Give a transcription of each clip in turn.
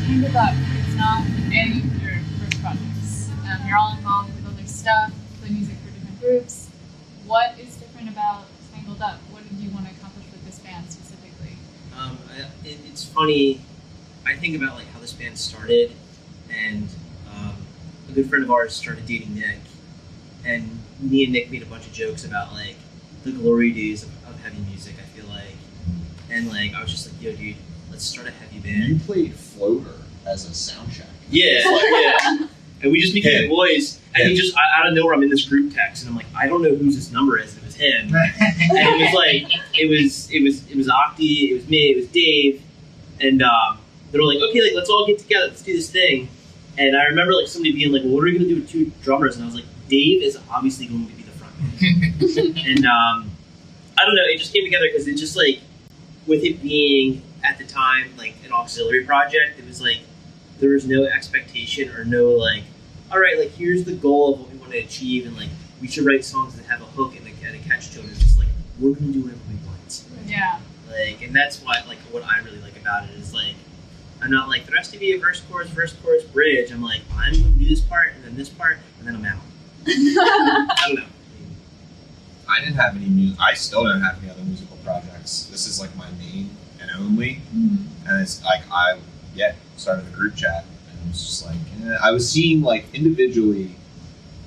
Tangled Up, it's not any of your first projects. You're all involved with other stuff, play music for different groups. What is different about Tangled Up? What did you want to accomplish with this band specifically? It's funny. I think about like how this band started, and a good friend of ours started dating Nick, and me and Nick made a bunch of jokes about like the glory days of heavy music. I feel like, and like I was just like, yo, dude, let's start a heavy band. You played Floater as a sound check. Yeah, yeah. And we just became boys. And he just, out of nowhere, I'm in this group text, and I'm like, I don't know whose this number is. And it was him. And it was like, it was Octi, it was me, it was Dave, and they were like, okay, like let's all get together, let's do this thing. And I remember like somebody being like, well, what are we gonna do with two drummers? And I was like, Dave is obviously going to be the frontman. And I don't know, it just came together because it just like, with it being at the time like an auxiliary project, it was like there was no expectation or no like, all right, like here's the goal of what we want to achieve, and like we should write songs that have a hook and a catch to it. It's just like we're gonna do whatever we want. Yeah. Like, and that's why like what I really like about it is like I'm not like there has to be a verse, chorus, bridge. I'm like I'm gonna do this part and then this part and then I'm out. I don't know. I didn't have any music. I still don't have any other musical projects. This is like my main and only. Mm-hmm. And it's like I started a group chat, and it was just like I was seeing like individually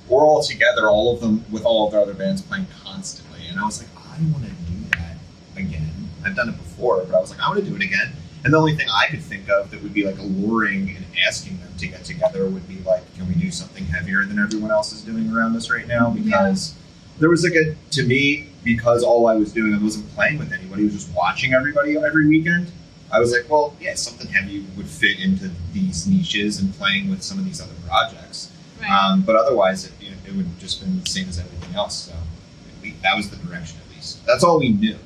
or all together, all of them with all of their other bands playing constantly, and I was like, I want to do that again. I've done it before, but I was like, I want to do it again. And the only thing I could think of that would be like alluring and asking them to get together would be like, can we do something heavier than everyone else is doing around us right now? Because there was like to me, because all I was doing, I wasn't playing with anybody, I was just watching everybody every weekend. I was like, well, yeah, something heavy would fit into these niches and playing with some of these other projects. Right. But otherwise, it would just been the same as everything else. So that was the direction, at least. That's all we knew.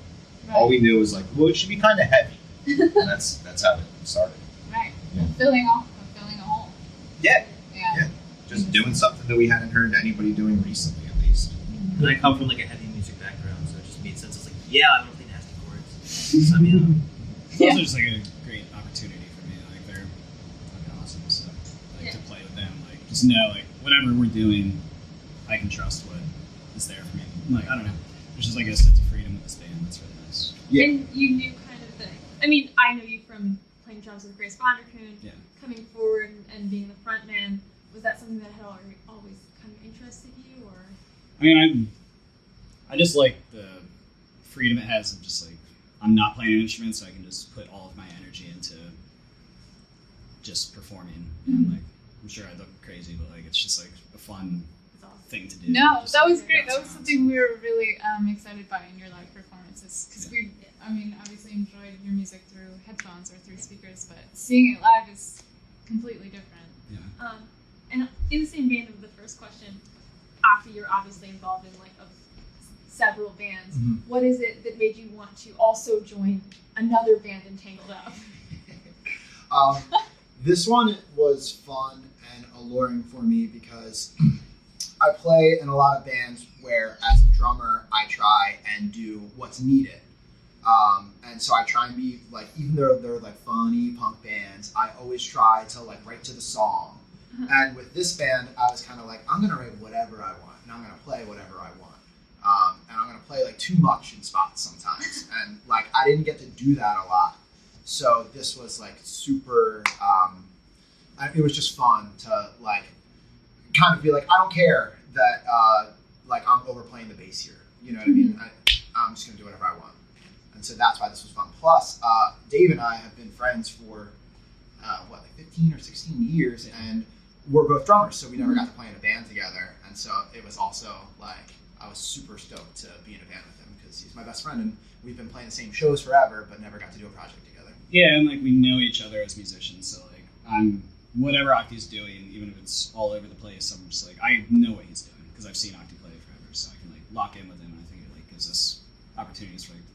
Right. All we knew was like, well, it should be kind of heavy. And that's how it started. Right. Yeah. Filling a hole. Yeah. Just doing something that we hadn't heard anybody doing recently, at least. Mm-hmm. And I come from like a heavy music background, so it just made sense. I was like, yeah, I want to play nasty chords. So, I mean, it's also just like a great opportunity for me. Like they're fucking awesome, so like to play with them, like just know like whatever we're doing, I can trust what is there for me. Like I don't know, there's just like a sense of freedom with this band that's really nice. Yeah. And you knew kind of I mean, I know you from playing drums with Grace Vonderkoon, coming forward and being the front man. Was that something that had always kind of interested you, or? I mean, I just like the freedom it has of just like. I'm not playing an instrument, so I can just put all of my energy into just performing. And like, I'm sure I look crazy, but like, it's just like a fun thing to do. No, just, that was great. That was something we were really excited by in your live performances, because we, I mean, obviously enjoyed your music through headphones or through speakers, but seeing it live is completely different. Yeah. And in the same vein of the first question, after you're obviously involved in like several bands. Mm-hmm. What is it that made you want to also join another band in Tangled Up? This one was fun and alluring for me because I play in a lot of bands where, as a drummer, I try and do what's needed. And so I try and be like, even though they're like funny punk bands, I always try to like write to the song. Uh-huh. And with this band, I was kind of like, I'm going to write whatever I want, and I'm going to play whatever I want. And I'm going to play like too much in spots sometimes. And like, I didn't get to do that a lot. So this was like super, it was just fun to like, kind of be like, I don't care that like I'm overplaying the bass here. You know what I mean? I'm just going to do whatever I want. And so that's why this was fun. Plus, Dave and I have been friends for, like 15 or 16 years. And we're both drummers, so we never got to play in a band together. And so it was also like, I was super stoked to be in a band with him because he's my best friend and we've been playing the same shows forever but never got to do a project together. Yeah, and like we know each other as musicians, so like I'm whatever Octi's doing, even if it's all over the place, I'm just like I know what he's doing because I've seen Octi play forever, so I can like lock in with him. And I think it like gives us opportunities for like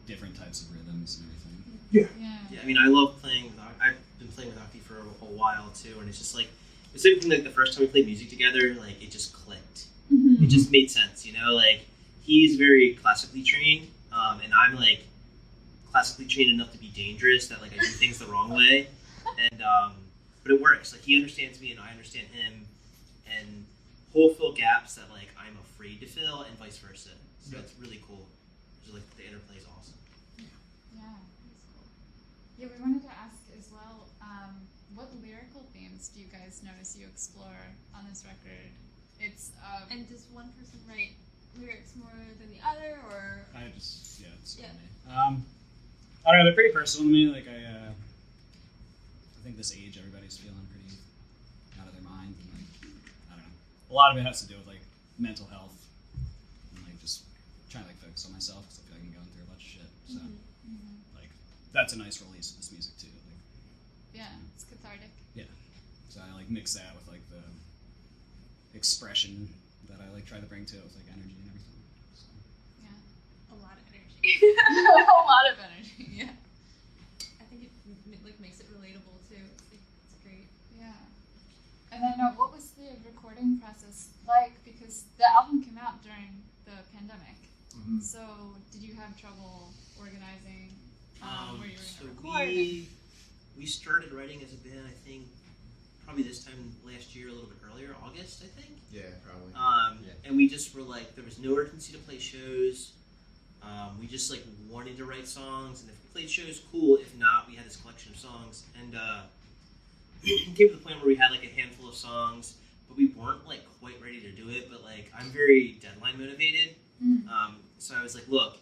different types of rhythms and everything. Yeah. I mean, I love playing with I've been playing with Octi for a whole while too, and it's just like specifically like the first time we played music together, like it just clicked. Mm-hmm. It just made sense, you know. Like he's very classically trained, and I'm like classically trained enough to be dangerous that like I do things the wrong way, and but it works. Like he understands me and I understand him, and he'll fill gaps that like I'm afraid to fill, and vice versa. So it's really cool. So like the interplay is awesome. Yeah, that's cool. Yeah, we wanted to ask as well, what lyrical themes do you guys notice you explore on this record? It's And does one person write lyrics more than the other, or? It's Yeah. me. I don't know, they're pretty personal to me. Like I think this age, everybody's feeling pretty out of their mind, and like I don't know, a lot of it has to do with like mental health and like just trying to like focus on myself because I feel like I'm going through a bunch of shit. So like that's a nice release of this music too. Like, yeah, it's cathartic. so I like mix that with like the expression that I like try to bring to it with like energy and everything. So. Yeah, A lot of energy. a lot of energy. Yeah, I think it like makes it relatable too. It's great. yeah. And then what was the recording process like? Because the album came out during the pandemic. Mhm. So did you have trouble organizing where you were So going to record? we started writing as a band, I think, probably this time last year, a little bit earlier, August, I think. Yeah, probably. And we just were like, there was no urgency to play shows. We just like wanted to write songs, and if we played shows, cool. If not, we had this collection of songs, and it came to the point where we had like a handful of songs, but we weren't like quite ready to do it. But like, I'm very deadline motivated, so I was like, look,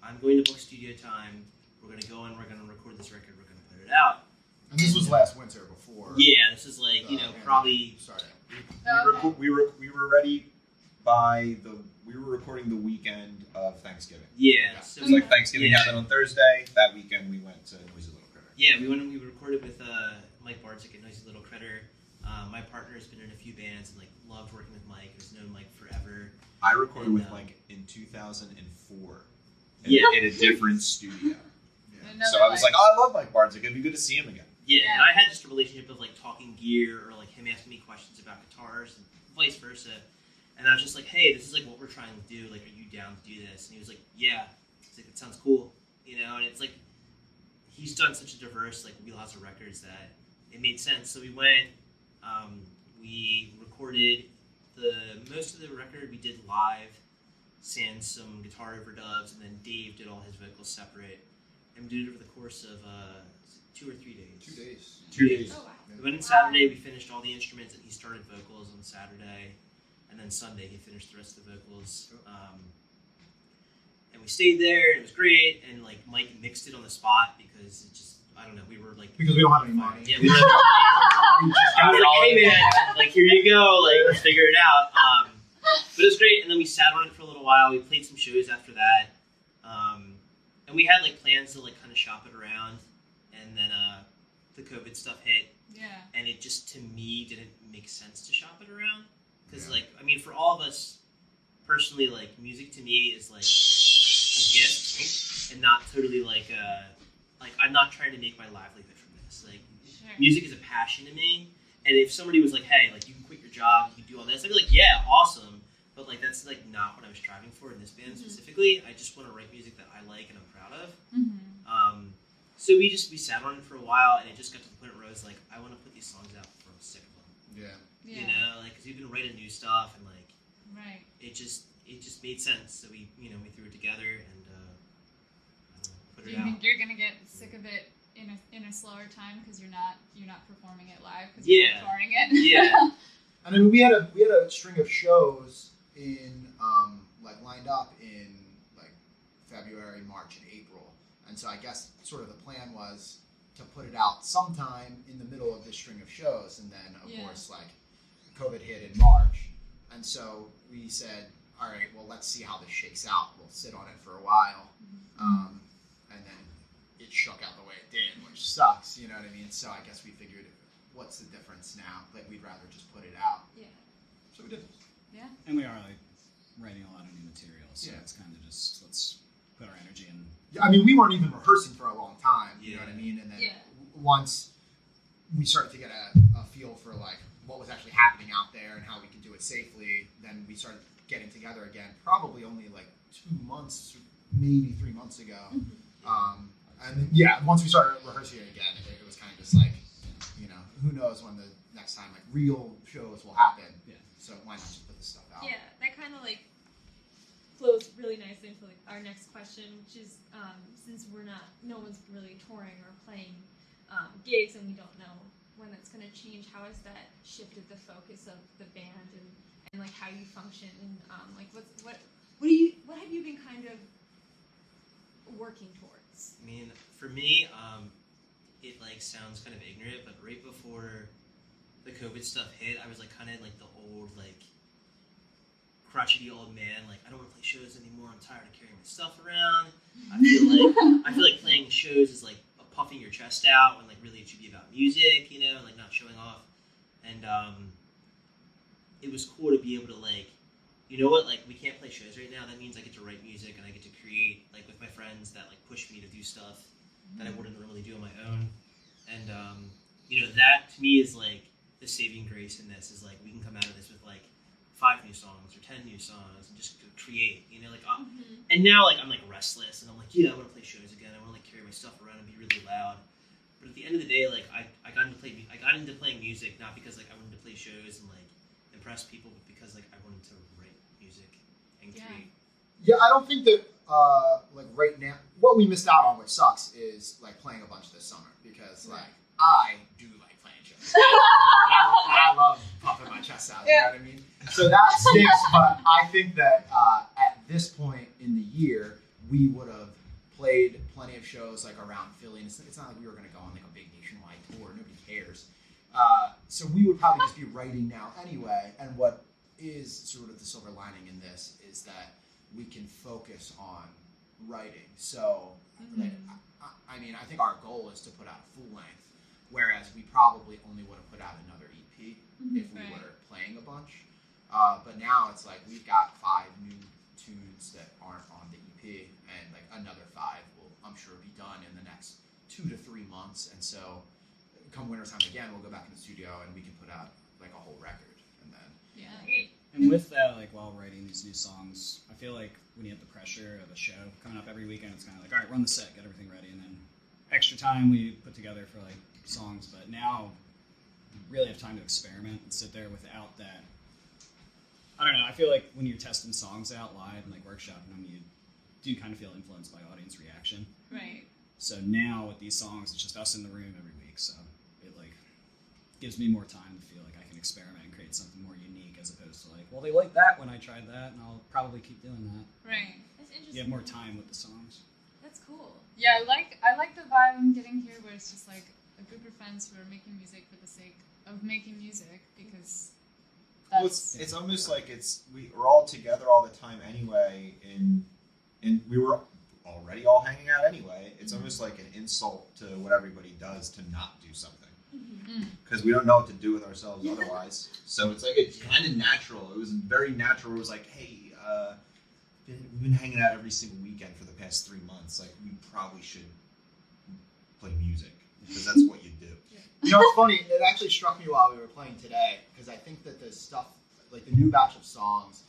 I'm going to book studio time. We're gonna go and we're gonna record this record. We're gonna put it out. And this was last winter before. Yeah, this is like probably. Started. We were ready by we were recording the weekend of Thanksgiving. Yeah, so It was like Thanksgiving happened on Thursday. That weekend we went to Noisy Little Critter. Yeah, we went and we recorded with Mike Barczyk at Noisy Little Critter. My partner's been in a few bands and like loved working with Mike. Has known Mike forever. I recorded with Mike in 2004 in a different studio. So I was like, oh, I love Mike Barczyk. It'd be good to see him again. Yeah, and I had just a relationship of like talking gear or like him asking me questions about guitars and vice versa. And I was just like, hey, this is like what we're trying to do. Like, are you down to do this? And he was like, yeah. He's like, it sounds cool, you know. And it's like he's done such a diverse like wheelhouse of records that it made sense. So we went, we recorded most of the record we did live, sans some guitar overdubs, and then Dave did all his vocals separate. And we did it over the course of 2 or 3 days. 2 days. 2 days. Oh wow. We went on Saturday, we finished all the instruments, and he started vocals on Saturday. And then Sunday, he finished the rest of the vocals. And we stayed there, and it was great. And like Mike mixed it on the spot because it just, I don't know, we were like. Because we don't have any money. Yeah, we were I was like, hey man, like here you go, like let's figure it out. But it was great. And then we sat on it for a little while. We played some shows after that. And we had like plans to like kind of shop it around. And then the COVID stuff hit. Yeah. And it just, to me, didn't make sense to shop it around. Because, like, I mean, for all of us, personally, like, music to me is, like, a gift and not totally, like, I'm not trying to make my livelihood from this. Like, music is a passion to me. And if somebody was like, hey, like, you can quit your job, you can do all this, I'd be like, yeah, awesome. But, like, that's, like, not what I was striving for in this band specifically. I just want to write music that I like and I'm proud of. So we sat on it for a while, and it just got to the point where I was like, I want to put these songs out before I'm sick of them. Yeah. Yeah. You know, like, because we've been writing new stuff, and like, Right. it just made sense. So we threw it together and put Do it you out. think you're gonna get sick of it in a slower time because you're not performing it live because you're touring it? Yeah. And I mean, we had a string of shows in like lined up in like February, March, and April, and so I guess sort of the plan was to put it out sometime in the middle of this string of shows, and then of course like COVID hit in March, and so we said, all right, well let's see how this shakes out. We'll sit on it for a while, and then it shook out the way it did, which sucks, you know what I mean? So I guess we figured, what's the difference now? Like we'd rather just put it out. Yeah. So we did. Yeah. And we are like writing a lot of new material, so Yeah. it's kind of just let's put our energy in. Yeah, I mean, we weren't even rehearsing for a long time. You know what I mean? And then once we started to get a feel for like what was actually happening out there and how we could do it safely, then we started getting together again, probably only like 2 months, maybe 3 months ago. And yeah, once we started rehearsing again, it was kind of just like, you know, who knows when the next time like real shows will happen. Yeah. So why not just put this stuff out? Yeah, that kind of like flows really nicely into like our next question, which is since no one's really touring or playing gigs, and we don't know when that's going to change. How has that shifted the focus of the band and like how you function and like what have you been kind of working towards? I mean, for me, it like sounds kind of ignorant, but right before the COVID stuff hit, I was like kind of like the old like crotchety old man. Like, I don't want to play shows anymore. I'm tired of carrying my stuff around. I feel like playing shows is like puffing your chest out when like really it should be about music, you know, and like not showing off. And it was cool to be able to like, you know what, like we can't play shows right now. That means I get to write music and I get to create like with my friends that like push me to do stuff that I wouldn't normally do on my own. And you know, that to me is like the saving grace in this is like we can come out of this with like 5 new songs or 10 new songs and just create, you know, like and now like I'm like restless and I'm like, yeah, I want to play shows again. I want to like carry my stuff around and be really loud. But at the end of the day, like I got into playing music not because like I wanted to play shows and like impress people, but because like I wanted to write music and create. Yeah, I don't think that like right now what we missed out on, which sucks, is like playing a bunch this summer because like I do like playing shows. I love puffing my chest out. You know what I mean? So that stinks. But I think that at this point in the year, we would have played plenty of shows like around Philly. And it's not like we were going to go on like a big nationwide tour. Nobody cares. So we would probably just be writing now anyway. And what is sort of the silver lining in this is that we can focus on writing. So, like, I mean, I think our goal is to put out a full length, whereas we probably only would have put out another EP if we were playing a bunch. But now it's like we've got 5 new tunes that aren't on the EP, and like another 5 will, I'm sure, be done in the next 2 to 3 months. And so, come wintertime again, we'll go back in the studio and we can put out like a whole record, and then And with that, like while writing these new songs, I feel like when you have the pressure of a show coming up every weekend, it's kind of like, all right, run the set, get everything ready, and then extra time we put together for like songs. But now you really have time to experiment and sit there without that. I don't know. I feel like when you're testing songs out live and like workshopping them, you do kind of feel influenced by audience reaction. Right. So now with these songs, it's just us in the room every week. So it like gives me more time to feel like I can experiment and create something more unique as opposed to like, well, they liked that when I tried that, and I'll probably keep doing that. Right. That's interesting. You have more time with the songs. That's cool. Yeah, I like the vibe I'm getting here, where it's just like a group of friends who are making music for the sake of making music because. Well, it's almost like we're all together all the time anyway, and we were already all hanging out anyway. It's almost like an insult to what everybody does to not do something, because we don't know what to do with ourselves otherwise. So it's like it's kind of natural. It was very natural. It was like, hey, we've been hanging out every single weekend for the past 3 months. Like, we probably should play music because that's what you do. You know, it's funny. It actually struck me while we were playing today because I think that the stuff, like the new batch of songs,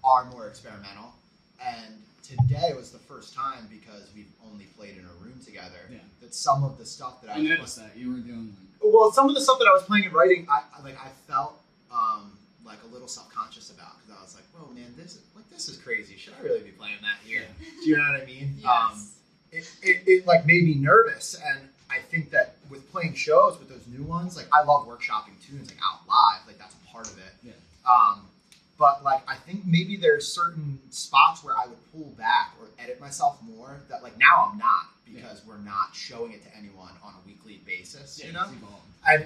are more experimental. And today was the first time, because we've only played in a room together, that some of the stuff that I was noticed that you were doing. Well, some of the stuff that I was playing and writing, I felt like a little self-conscious about, because I was like, "Whoa, man, this is crazy. Should I really be playing that here?" Do you know what I mean? Yes. It like made me nervous, and I think that with playing shows with those new ones, like I love workshopping tunes like out live, like that's a part of it. Yeah. But like I think maybe there's certain spots where I would pull back or edit myself more that like now I'm not, because we're not showing it to anyone on a weekly basis, you know? And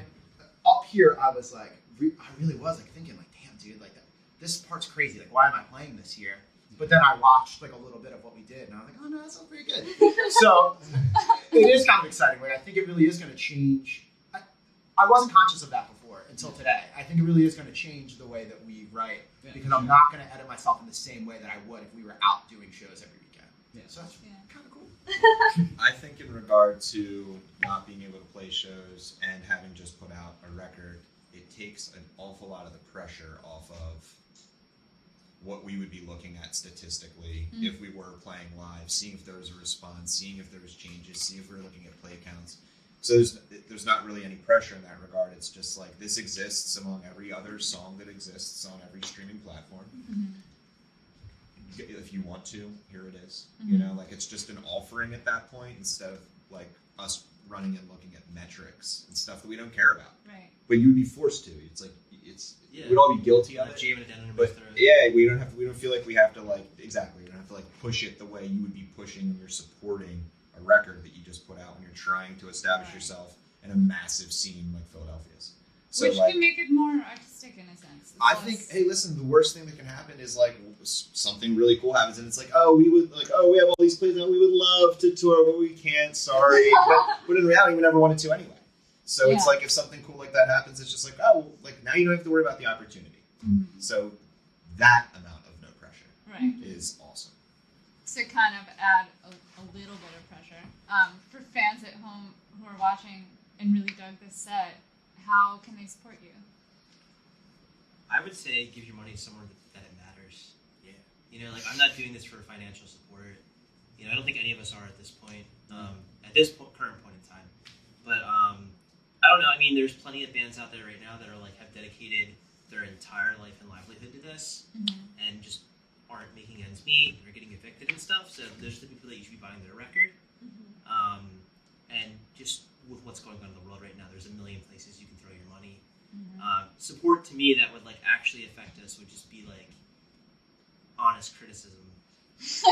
up here I was like, I really was like thinking like, damn dude, like this part's crazy. Like why am I playing this here? But then I watched like a little bit of what we did, and I was like, oh no, that sounds pretty good. So it is kind of exciting. Like I think it really is going to change. I wasn't conscious of that before until today. I think it really is going to change the way that we write, because I'm not going to edit myself in the same way that I would if we were out doing shows every weekend. Yeah. So that's kind of cool. I think in regard to not being able to play shows and having just put out a record, it takes an awful lot of the pressure off of what we would be looking at statistically if we were playing live, seeing if there was a response, seeing if there was changes, seeing if we were looking at play counts. So there's not really any pressure in that regard. It's just like this exists among every other song that exists on every streaming platform. If you want to, here it is. You know, like it's just an offering at that point instead of like us running and looking at metrics and stuff that we don't care about. Right. But you'd be forced to. It's like we'd all be guilty of it. Jamming it down in But yeah, we don't feel like we have to like exactly. We don't have to like push it the way you would be pushing when you're supporting a record that you just put out when you're trying to establish yourself in a massive scene like Philadelphia's. So which like, can make it more artistic in a sense. I think, hey, listen, the worst thing that can happen is like something really cool happens, and it's like, we have all these plays, and we would love to tour, but we can't. Sorry, but in reality, we never wanted to anyway. So it's like if something cool like that happens, it's just like, like now you don't have to worry about the opportunity. So that amount of no pressure is awesome. To kind of add a little bit of pressure for fans at home who are watching and really dug this set, how can they support you? I would say give your money somewhere that it matters. Yeah. You know, like I'm not doing this for financial support. You know, I don't think any of us are at this point, at this current point in time. But I don't know. I mean, there's plenty of bands out there right now that are like have dedicated their entire life and livelihood to this, and just aren't making ends meet. They're getting evicted and stuff. So those are the people that you should be buying their record. And just with what's going on in the world right now, there's a million places you can throw your money. Support to me that would like actually affect us would just be like honest criticism.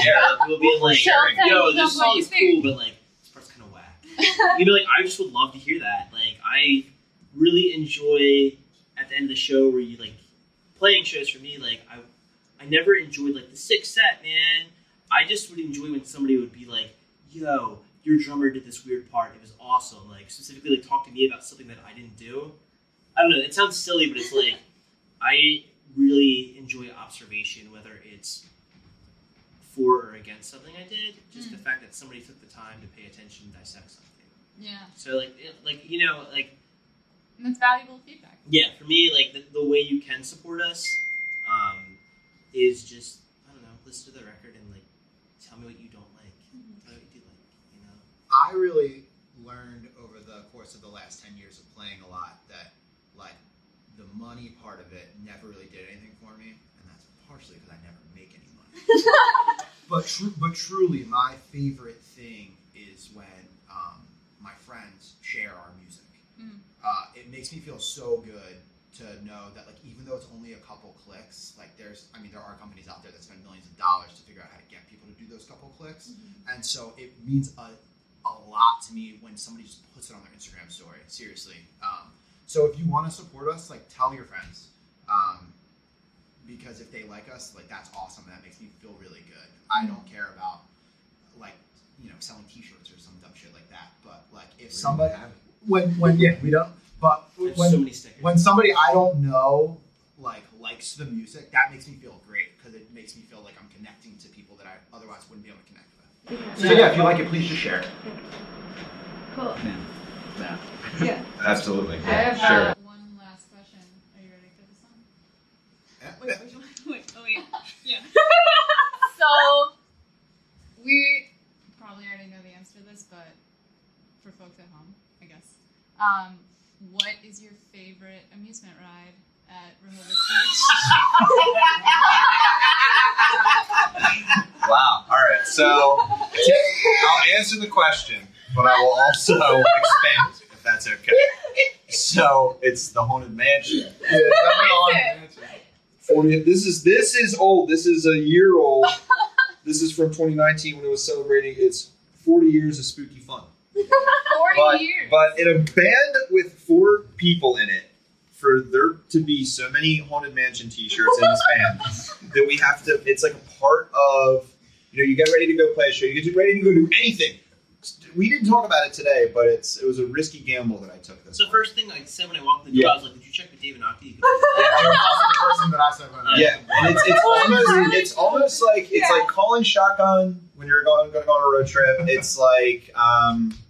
Yeah, it would be like, yo, this song's cool, but like this part's kind of whack. You know, like I just would love to hear that. Like I really enjoy at the end of the show where you like playing shows for me. Like I never enjoyed like the 6th set, man. I just would enjoy when somebody would be like, yo, your drummer did this weird part. It was awesome. Like specifically like talk to me about something that I didn't do. I don't know. It sounds silly, but it's like I really enjoy observation, whether it's for or against something I did. Just the fact that somebody took the time to pay attention and dissect something. Yeah. So like you know like. And that's valuable feedback. Yeah, for me, like the way you can support us is just I don't know, listen to the record and like tell me what you don't like, tell me what you do like, you know. I really learned over the course of the last 10 years of playing a lot that like the money part of it never really did anything for me, and that's partially because I never make any money. but truly, my favorite thing is when my friends share our music. It makes me feel so good to know that like even though it's only a couple clicks, like there are companies out there that spend millions of dollars to figure out how to get people to do those couple clicks, and so it means a lot to me when somebody just puts it on their Instagram story. Seriously. So if you want to support us, like tell your friends, because if they like us, like that's awesome. And that makes me feel really good. I don't care about like selling T-shirts or some dumb shit like that. But like if somebody when we don't. But when somebody I don't know like likes the music, that makes me feel great because it makes me feel like I'm connecting to people that I otherwise wouldn't be able to connect with. So yeah, if you like it, please just share. Cool. Yeah. Absolutely. I have sure. One last question. Are you ready for this one? Yeah. Wait. Oh wait. Yeah. So we probably already know the answer to this, but for folks at home, I guess. What is your favorite amusement ride at Rehoboth Beach? Wow. All right. So I'll answer the question, but I will also expand if that's okay. So it's the Haunted Mansion. Yeah, 40. This is old. This is a year old. This is from 2019 when it was celebrating its 40 years of spooky fun. 40 years. But in a band with 4 people in it, for there to be so many Haunted Mansion t-shirts in this band, that we have to, it's like a part of, you get ready to go play a show, you get ready to go do anything. We didn't talk about it today, but it was a risky gamble that I took this. So the first thing I said when I walked in the door, I was like, did you check with Dave and Octi? Yeah, you're also the person that I said when and it's almost like it's like calling shotgun when you're going to go on a road trip. It's like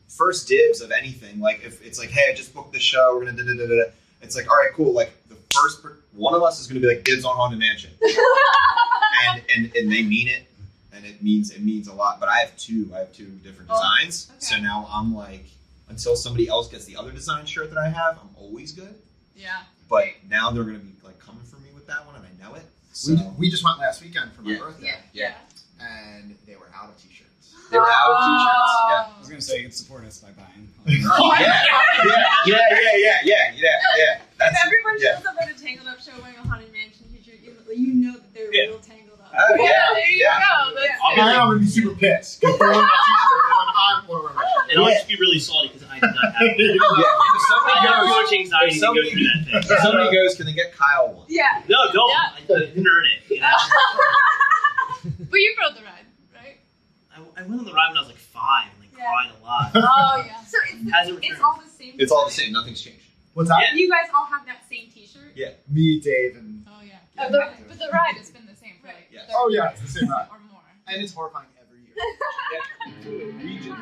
first dibs of anything. Like if it's like, hey, I just booked the show, we're gonna da da da da. It's like, all right, cool. Like the first one of us is going to be like dibs on Haunted Mansion, and they mean it, and it means a lot. But I have two different designs, okay. so now I'm like, until somebody else gets the other design shirt that I have, I'm always good. Yeah. But now they're going to be like coming for me with that one, and I know it. So We just went last weekend for my birthday, yeah. and they were out of t-shirts. They were out of t-shirts. I was gonna say you can support us by buying. Yeah. If everyone shows up at a Tangled Up show wearing a Haunted Mansion t-shirt, you know that they're real Tangled Up. Oh, yeah. There you go. That's I'm gonna be super pissed because they're wearing that t-shirt when I'm wearing my shirt. And I'll just be really salty because I did not have it. If somebody I have too goes, much anxiety to go through that thing. if somebody goes, can they get Kyle one? Yeah. No, don't. Yeah. I didn't earn it. You know? But you rode the ride, right? I went on the ride when I was like 5 and like cried a lot. Oh yeah. So Hasn't it's returned. all the same. It's all the design? same. Nothing's changed. What's that? Yeah. You guys all have that same t-shirt? Yeah. Me, Dave, and Oh yeah. Yeah. But the ride has been the same for like Yes. 30 it's the same ride, or more. and it's horrifying every year. Region.